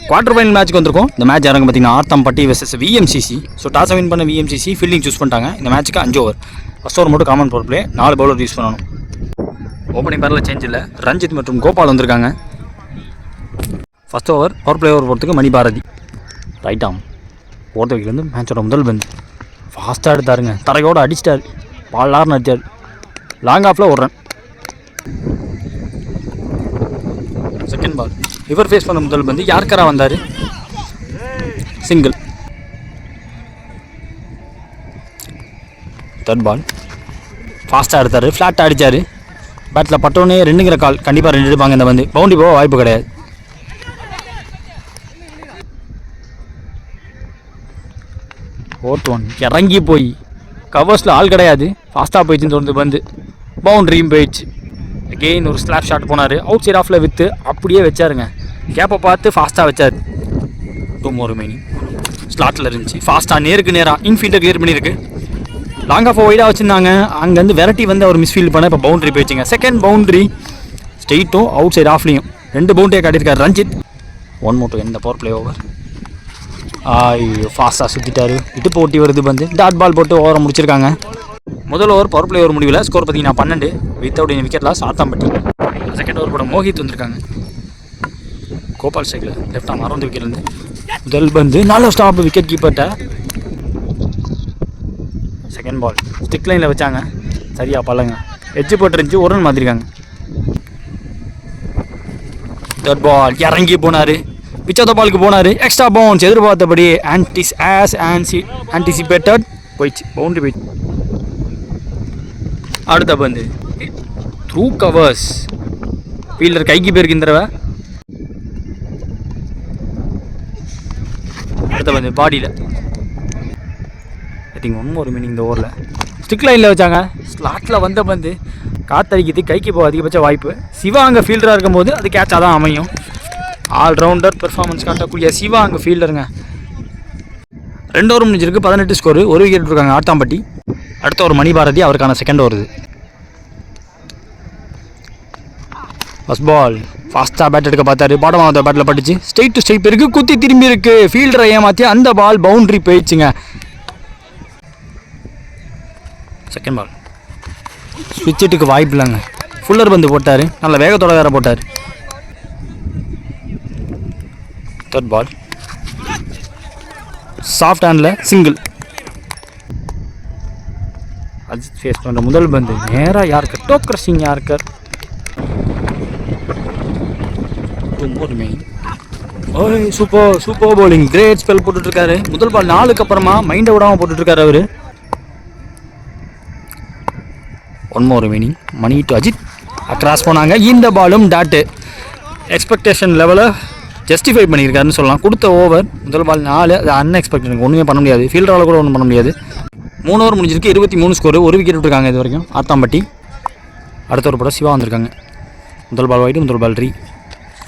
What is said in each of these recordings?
Quarter final மேட்ச்க்கு வந்திருக்கோம். இந்த match யாருங்க பார்த்தீங்கன்னா ஆர்த்தாம்பட்டி வெர்சஸ் விஎம்சிசி. ஸோ டாஸை வின் பண்ண விஎம்சிசி ஃபீல்டிங் சூஸ் பண்ணிட்டாங்க. இந்த மேட்ச்சுக்கு 5 ஓவர். ஃபர்ஸ்ட் ஓவர் மட்டும் common power play, 4 bowler use பண்ணணும். ஓப்பனிங் பேரில் சேஞ்ச் இல்லை. ரஞ்சித் மற்றும் கோபால் வந்திருக்காங்க. First over power play over போகிறதுக்கு மணி பாரதி. ரைட் ஆம் ஓட்ட வைக்கிலேருந்து மேட்சோட முதல் பந்து ஃபாஸ்ட்டாக எடுத்தாருங்க. தரையோடு அடிச்சிட்டார். பாலார்னு அடித்தார். லாங் ஆஃபில் ஒரு ரன். செகண்ட் பால் இவர் ஃபேஸ் பண்ண முதல் பந்து யாருக்காரா வந்தார், சிங்கிள். தேர்ட் பால் ஃபாஸ்ட்டாக எடுத்தார். ஃப்ளாட்டாக அடித்தார். பேட்டில் பட்டோன்னே 2ங்கிற கால். கண்டிப்பாக 2 எடுப்பாங்க. இந்த வந்து பவுண்டரி போக வாய்ப்பு கிடையாது. ஃபோர்த் ஒன் இறங்கி போய் கவர்ஸில் ஆள் கிடையாது. ஃபாஸ்ட்டாக போயிடுச்சுன்னு தோணுது. பந்து பவுண்ட்ரியும் போயிடுச்சு. அகெயின் ஒரு ஸ்லாப் ஷாட் போனார். அவுட் சைட் ஆஃபில் விற்று அப்படியே வச்சாருங்க. கேப்பை பார்த்து ஃபாஸ்ட்டாக வச்சார். 2 more remaining. ஸ்லாட்டில் இருந்துச்சு. ஃபாஸ்ட்டாக நேருக்கு நேராக இன்ஃபீல்டை கிளியர் பண்ணியிருக்கு. லாங் ஆஃப் ஒய்டாக வச்சுருந்தாங்க. அங்கேருந்து வெரைட்டி வந்து அவர் மிஸ்ஃபீல்டு பண்ண இப்போ பவுண்ட்ரி போயிடுச்சுங்க. செகண்ட் பவுண்ட்ரி ஸ்ட்ரெயிட்டும் அவுட் சைட் ஆஃப்லையும் 2 பவுண்டரியை காட்டியிருக்காரு Ranjith. 1 more to end the power play over. ஃபாஸ்ட்டாக சுற்றிட்டாரு. இட்டு போட்டி வருது. பந்து டாட் பால் போட்டு ஓவரை முடிச்சிருக்காங்க. முதல் ஓவர் பவர் பிளே ஓவர் முடிவில் ஸ்கோர் பார்த்தீங்கன்னா 12 without any wicket loss. Arthampatti. Second over கூட மோஹித் வந்திருக்காங்க. கோபால் சைக்கிள் லெஃப்ட் ஆம் 60 விக்கெட்லேருந்து முதல் பந்து நல்ல ஸ்டாப் விக்கெட் கீப்பர்ட்ட. செகண்ட் பால் ஸ்டிக் லைனில் வச்சாங்க. சரியா பல்லங்க எட்ஜு போட்டுருந்துச்சு. ஒரு ரன் மாற்றிருக்காங்க. தேர்ட் பால் இறங்கி போனார். பிச்சாத பாலுக்கு போனார். எக்ஸ்ட்ரா பவுன்ஸ் எதிர்பார்த்தபடி ஆன்டிசிபேட்டட் போயிடுச்சு. பவுண்டரி போயிடுச்சு. அடுத்த பந்து த்ரூ கவர்ஸ். ஃபீல்டர் கைக்கு போயிருக்கு இந்த தடவை. அடுத்த பந்து பாடியில். ஐ திங்க் 1 more remaining இந்த ஓவரில். ஸ்டிக் லைனில் வச்சாங்க. ஸ்லாட்டில் வந்த பந்து காத்தடிக்கிறது. கைக்கு போக அதிகபட்ச வாய்ப்பு. சிவா அங்கே ஃபீல்டராக இருக்கும்போது அது கேட்சாக தான் அமையும். ஆல்ரவுண்டர் பெர்ஃபார்மன்ஸ் காட்டக்கூடிய சிவா அங்கே ஃபீல்டருங்க. 2 ஓவர் முடிஞ்சிருக்கு. 18 ஸ்கோரு. 1 விக்கெட் இருக்காங்க ஆர்த்தாம்பட்டி. அடுத்த ஒரு மணி பாரதி அவருக்கான செகண்ட் ஓவர். ஃபர்ஸ்ட் பால் ஃபாஸ்ட்டாக பேட் எடுக்க பார்த்தாரு. பாடம் ஆஃப் த பேட்டில் பட்டுச்சு. ஸ்ட்ரெயிட் டு ஸ்ட்ரைப் இருக்குது. குத்தி திரும்பி இருக்கு. ஃபீல்டரை ஏமாற்றி அந்த பால் பவுண்ட்ரி போயிடுச்சுங்க. செகண்ட் பால் ஸ்விட்சிட்டுக்கு வாய்ப்பு இல்லைங்க. ஃபுல்லர் பந்து போட்டார். நல்ல வேகத்தோட வேற போட்டார். Third ball soft handle single. Ajith face பண்ணுற முதல் பந்து நேராக yorker toe crushing yorker. 2 more remaining. Super bowling. Great spell போட்டுட்ருக்காரு. முதல் பால் 4க்கு அப்புறமா மைண்டை விடாமல் போட்டுட்ருக்காரு அவர். 1 more remaining. Mani to Ajith across போனாங்க. இந்த பாலும் டாட்டு. எக்ஸ்பெக்டேஷன் லெவலை ஜஸ்டிஃபை பண்ணியிருக்காருன்னு சொல்லலாம். கொடுத்த ஓவர் முதல் பால் 4. அது அன்எக்ஸ்பெக்டட். ஒன்றுமே பண்ண முடியாது. ஃபீல்டரால் கூட ஒன்றும் பண்ண முடியாது. 3 ஓவர் முடிஞ்சிருக்கு. 23 ஸ்கோரு. 1 விக்கெட் விட்டுருக்காங்க இது வரைக்கும் ஆர்த்தாம்பட்டி. அடுத்த ஒரு படம் சிவா வந்திருக்காங்க. முதல் பால் வைட்டு முதல் பால் ரீ.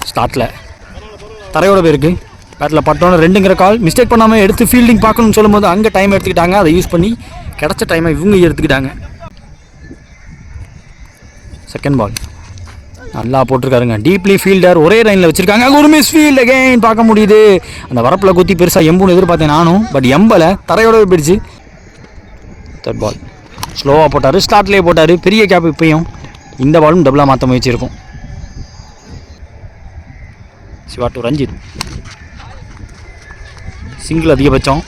ஸ்டார்ட்டில் தரையோட போயிருக்கு. பேட்டில் பட்டோன்னு 2ங்கிற கால். மிஸ்டேக் பண்ணாமல் எடுத்து ஃபீல்டிங் பார்க்கணும்னு சொல்லும்போது அங்கே டைம் எடுத்துக்கிட்டாங்க. அதை யூஸ் பண்ணி கிடச்ச டைமை இவங்க எடுத்துக்கிட்டாங்க. செகண்ட் பால் நல்லா போட்டிருக்காருங்க. டீப்லி ஃபீல்டர் ஒரே லைனில் வச்சுருக்காங்க. ஒரு மிஸ் ஃபீல்ட் அகைன் பார்க்க முடியுது. அந்த வரப்பில் குத்தி பெருசாக எம்புன்னு எதிர்பார்த்தேன் நானும். பட் எம்பலை தரையோட போயிடுச்சு. தேர்ட் பால் ஸ்லோவாக போட்டார். ஸ்டார்ட்லேயே போட்டார். பெரிய கேப். இப்பையும் இந்த பாலும் டபுளாக மாற்ற முயற்சி இருக்கும். சிவா டு ரஞ்சித். சிங்கிள் அதிகபட்சம்.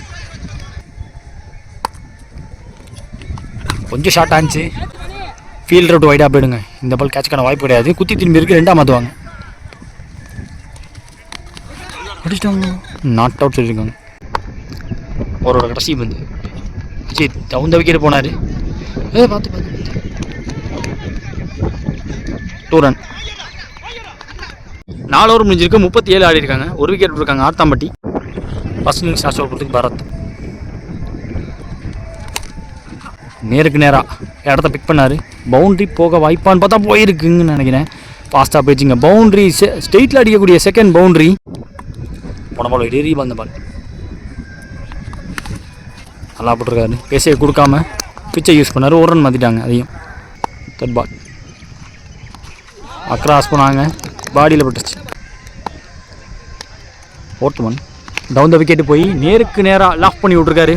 கொஞ்சம் ஷார்ட் ஆச்சு. ஃபீல்டர் விட்டு வைடாக போயிடுங்க. இந்த பால் கேட்சுக்கான வாய்ப்பு கிடையாது. குத்தி திரும்பி இருக்குது. 2ஆக மாற்றுவாங்க. அடிச்சிட்டாங்க. நாட் அவுட் சொல்லியிருக்காங்க. அவரோட கடைசி பந்து அஜித் தகுந்த விக்கெட் போனார். பார்த்து 2 ரன். 4 ஓவர் முடிஞ்சிருக்கு. 37 ஆடி இருக்காங்க. 1 விக்கெட் விட்டுருக்காங்க ஆர்த்தாம்பட்டி. ஃபர்ஸ்ட் இன்னிங்ஸ் லாஸ்ட் ஓவர் கொடுத்துருக்கு பரத். நேருக்கு நேராக இடத்த பிக் பண்ணார். பவுண்ட்ரி போக வாய்ப்பான்னு பார்த்தா போயிருக்குங்கன்னு நினைக்கிறேன். ஃபாஸ்ட்டாக போயிடுச்சுங்க. பவுண்ட்ரி ஸ்ட்ரெயிட்டில் அடிக்கக்கூடிய செகண்ட் பவுண்ட்ரி. போன பால் டெரி வந்த பால் நல்லா போட்டிருக்காரு. பேசியை கொடுக்காம பிச்சை யூஸ் பண்ணார். 1 ரன் மாற்றிட்டாங்க. அதையும் தேர்ட் பால் அக்ராஸ் போனாங்க. பாடியில் பட்டுச்சு. 4th one down the wicket போய் நேருக்கு நேராக லாக் பண்ணி விட்ருக்காரு.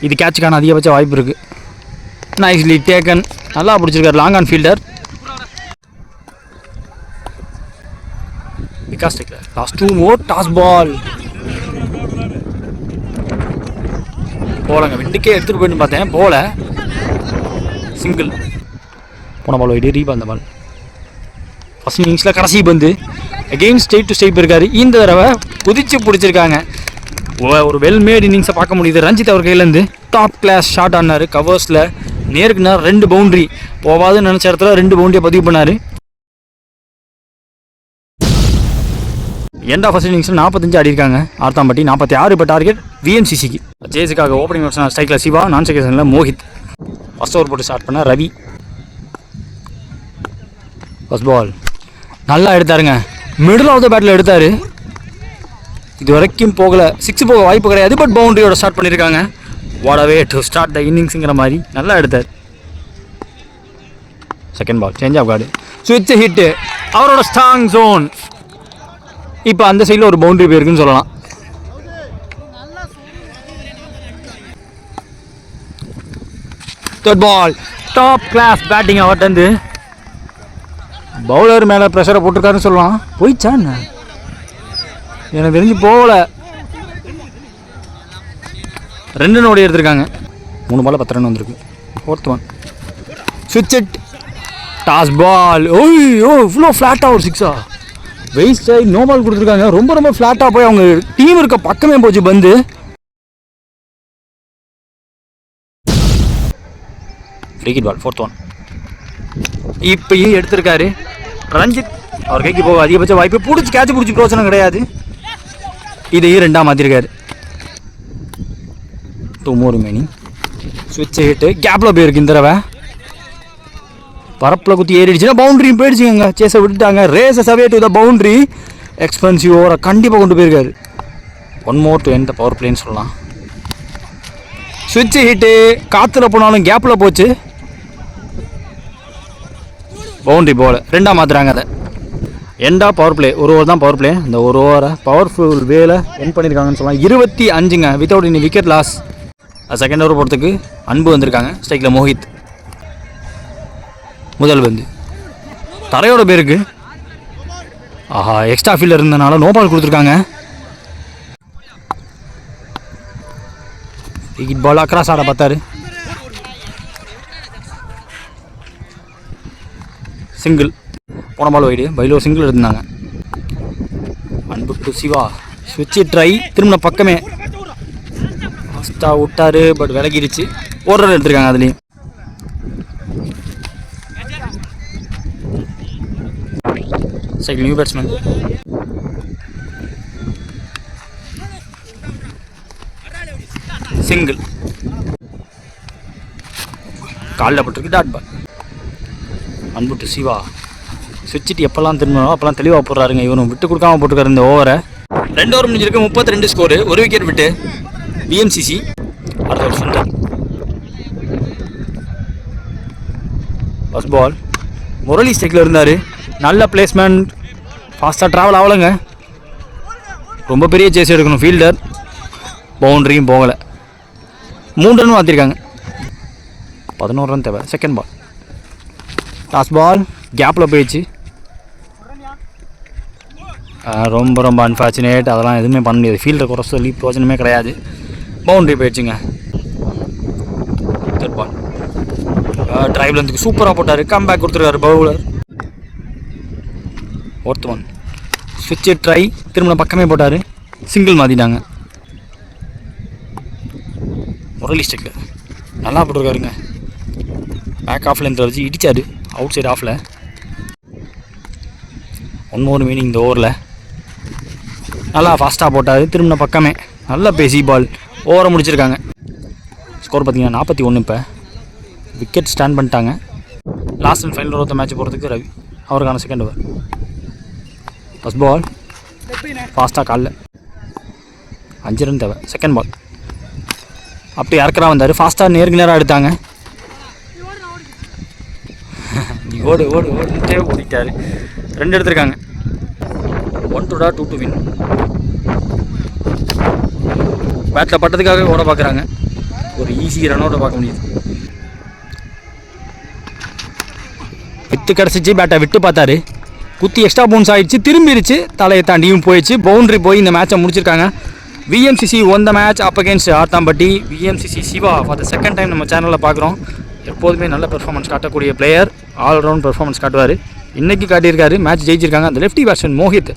இது கேட்சுக்கான அதிகபட்ச வாய்ப்பு இருக்குது. நைஸ்லி டேக்கன், நல்லா பிடிச்சிருக்காரு long on fielder. Vikas Thakur last 2 more dots ball போலங்க. விண்டுக்கே எடுத்துகிட்டு போயிட்டு பார்த்தேன், போல சிங்கிள். போன பால் வைடு ரீபால். அந்த பால் ஃபஸ்ட் இன்னிங்ஸில் கடைசி பந்து அகெயின் ஸ்டேட் டு ஸ்டேட் இருக்காரு. இந்த தடவை குதிச்சு பிடிச்சிருக்காங்க. ஒரு வெல் மேட் இன்னிங்ஸை பார்க்க முடியுது ரஞ்சித் அவர் கையிலேருந்து. டாப் கிளாஸ் ஷாட் ஆனார் கவர்ஸில். நேருக்கு நேரம் 2 பவுண்ட்ரி போவாதுன்னு நினச்ச இடத்துல 2 பவுண்டரியை பதிவு பண்ணார். எண்ட் ஆஃப் ஃபர்ஸ்ட் இன்னிங்ஸில் 45 ஆடிருக்காங்க ஆர்த்தாம்பட்டி. 46 இப்போ டார்கெட் விஎம்சிசிக்கு. ஜேஸுக்காக ஓப்பனிங் ஆப்ஷன் ஸ்ட்ரைக்கில் சிவா, நான் செகேஷனில் மோஹித். ஃபர்ஸ்ட் ஓவர் போட்டு ஸ்டார்ட் பண்ண ரவி. ஃபர்ஸ்ட் பால் நல்லா எடுத்தாருங்க, மிடில் ஆஃப் த பேட்டில் எடுத்தார். இது வரைக்கும் போகலை, 6 போக வாய்ப்பு கிடையாது. பட் பவுண்டரியோட ஸ்டார்ட் பண்ணியிருக்காங்க. What a way to start the இன்னிங்ஸுங்கிற மாதிரி நல்லா எடுத்தார். Second ball change of guard, ஸ்விட்ச் ஹிட்டு, அவரோட ஸ்ட்ராங் ஜோன். இப்போ அந்த சைடில் ஒரு பவுண்டரி போயிருக்குன்னு சொல்லலாம். Third ball top class batting அவர்கிட்ட. பவுலர் மேலே ப்ரெஷரை போட்டிருக்காருன்னு சொல்லலாம். போயிடுச்சா என்ன எனக்கு தெரிஞ்சு போகல. 2 நோடி எடுத்திருக்காங்க. 3 பால் 10 ரன் வந்திருக்கு. 4th ஒன் ஸ்விட்ச் இட், டாஸ் பால். ஓய்யோ இவ்வளோ ஃப்ளாட்டாக ஒரு 6ஆ வெயிஸ்ட் ஆகி நோ பால் கொடுத்துருக்காங்க. ரொம்ப ரொம்ப ஃப்ளாட்டாக போய் அவங்க டீம் இருக்க பக்கமே போச்சு பந்து. Free hit ball 4th one. இப்பயும் எடுத்திருக்காரு ரஞ்சித். அவர் கைக்கு போக அதிகபட்ச வாய்ப்பு. பிடிச்சி கேட்ச் பிடிச்சி பிரோச்சனை கிடையாது. இதையும் 2ஆக மாற்றிருக்காரு. 2 more remaining. ஸ்விட்ச் ஹிட்டு கேப்பில் போயிருக்கு. இந்த தடவை பரப்பில் குத்தி ஏறிடுச்சுன்னா பவுண்ட்ரியும் போயிடுச்சுங்க. சேஸை விட்டுட்டாங்க. Races away to the boundary. Expensive ஓவரை கண்டிப்பாக கொண்டு போயிருக்காரு. 1 more to end the power பிளேன்னு சொல்லலாம். ஸ்விட்ச் ஹிட்டு காற்றுல போனாலும் கேப்பில் போச்சு. பவுண்ட்ரி போல் 2ஆக மாற்றுறாங்க. அதை எண்டாக பவர் பிளே. ஒரு ஓவர் தான் பவர் பிளே. அந்த ஒரு ஓவரை பவர்ஃபுல் வேல என் பண்ணியிருக்காங்கன்னு சொல்லலாம். 25 வித்தவுட் இனி விக்கெட் லாஸ். செகண்ட் ஓவர் போகிறதுக்கு அன்பு வந்திருக்காங்க. ஸ்ட்ரைக்கில் மோஹித். முதல் பந்து தரையோட பேருக்கு. ஆஹா எக்ஸ்ட்ரா ஃபீல்டர் இருந்தனால நோ பால் கொடுத்துருக்காங்க. விக்கெட் பால் அக்ராஸ் ஆட பார்த்தாரு. சிங்கிள். போன பால் வைடு பைலோ சிங்கிள் எடுத்திருந்தாங்க. அன்பு டு சிவா, ஸ்விட்ச் ட்ரை, திரும்பின பக்கமே ஃபஸ்ட்டாக விட்டார். பட் விலகிடுச்சு. ஒரு ரன் எடுத்திருக்காங்க. அதுலேயும் சைக்கிள் நியூ பேட்ஸ்மேன். சிங்கிள். காலில் பட்டிருக்கு. Dot ball. அன்பு டு சிவா, சுவிட்சிட்டு எப்போல்லாம் திரும்பணும் அப்போல்லாம் தெளிவாக போடுறாருங்க. இவனும் விட்டு கொடுக்காம போட்டுருக்காரு இந்த ஓவரை. 2 ஓவர் முடிஞ்சிருக்கு. 32 ஸ்கோரு. 1 விக்கெட் விட்டு பிஎம்சிசி. அடுத்த ஒரு சுந்தர். ஃபர்ஸ்ட் பால் முரளி ஸ்டேக்கில் இருந்தார். நல்ல பிளேஸ்மெண்ட். ஃபாஸ்ட்டாக ட்ராவல் ஆகலைங்க. ரொம்ப பெரிய சேஸ் எடுக்கணும் ஃபீல்டர். பவுண்ட்ரியும் போகலை. 3 ரன் மாற்றிருக்காங்க. 11 ரன் தேவை. செகண்ட் பால் டாஸ் பால் கேப்பில் போயிடுச்சு. ரொம்ப ரொம்ப அன்ஃபார்ச்சுனேட். அதெல்லாம் எதுவுமே பண்ண முடியாது. ஃபீல்டர் குறை சொல்லி பிரோஜனமே கிடையாது. பவுண்ட்ரி போயிடுச்சுங்க. தேர்ட் பால் ட்ரைவில் இருந்து சூப்பராக போட்டார். கம்பேக் கொடுத்துருக்காரு பவுலர். 4th ஒன் ஸ்விட்ச் ட்ரை, திரும்ப பக்கமே போட்டார். சிங்கிள் மாற்றிட்டாங்க. முரளி ஸ்டெக்கில் நல்லா போட்டிருக்காருங்க. பேக் ஆஃப்ல இருந்து வச்சு இடிச்சார் அவுட் சைட் ஆஃபில். 1 more மீனிங் இந்த ஓவரில். நல்லா ஃபாஸ்ட்டாக போட்டார். திரும்பின பக்கமே நல்லா பேசி பால். ஓவரை முடிச்சிருக்காங்க. ஸ்கோர் பார்த்தீங்கன்னா 41. இப்போ விக்கெட் ஸ்டாண்ட் பண்ணிட்டாங்க. Last and final over match போகிறதுக்கு ரவி அவருக்கான செகண்ட் ஓவர். ஃபர்ஸ்ட் பால் ஃபாஸ்ட்டாக காலில் 5 ரன் தேவை. செகண்ட் பால் அப்படி இறக்குறா வந்தார். ஃபாஸ்ட்டாக நேருக்கு நேராக எடுத்தாங்க. ஓடு ஓடு ஓடுட்டே ஓடிட்டார். 2 எடுத்திருக்காங்க. 1 to 2 to win. பேட்டில் பட்டதுக்காக ஓட பார்க்குறாங்க. ஒரு ஈஸி ரன்னோட பார்க்க முடியுது. விட்டு கிடச்சிச்சு, பேட்டை விட்டு பார்த்தாரு, குத்தி எக்ஸ்ட்ரா பவுன்ஸ் ஆகிடுச்சு, திரும்பிடுச்சு, தலையை தாண்டியும் போயிடுச்சு. பவுண்ட்ரி போய் இந்த மேட்சை முடிச்சிருக்காங்க. VMCC won the match up against Aathambatti. VMCC Siva for the second time நம்ம சேனலில் பார்க்குறோம். எப்போதுமே நல்ல பெர்ஃபார்மன்ஸ் காட்டக்கூடிய பிளேயர், ஆல்ரவுண்ட் பெர்ஃபார்மன்ஸ் காட்டுவார். இன்றைக்கி காட்டியிருக்காரு. மேட்ச் ஜெயிச்சிருக்காங்க. அந்த லெஃப்டி பேட்ஸ்மேன் மோஹித்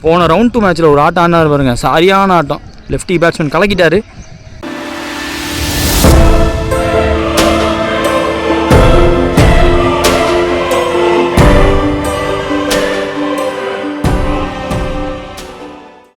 போன ரவுண்ட் 2 மேட்ச்சில் ஒரு ஆட்டம் ஆடினார் பாருங்க, சரியான ஆட்டம். Lefty batsman கலக்கிட்டார்.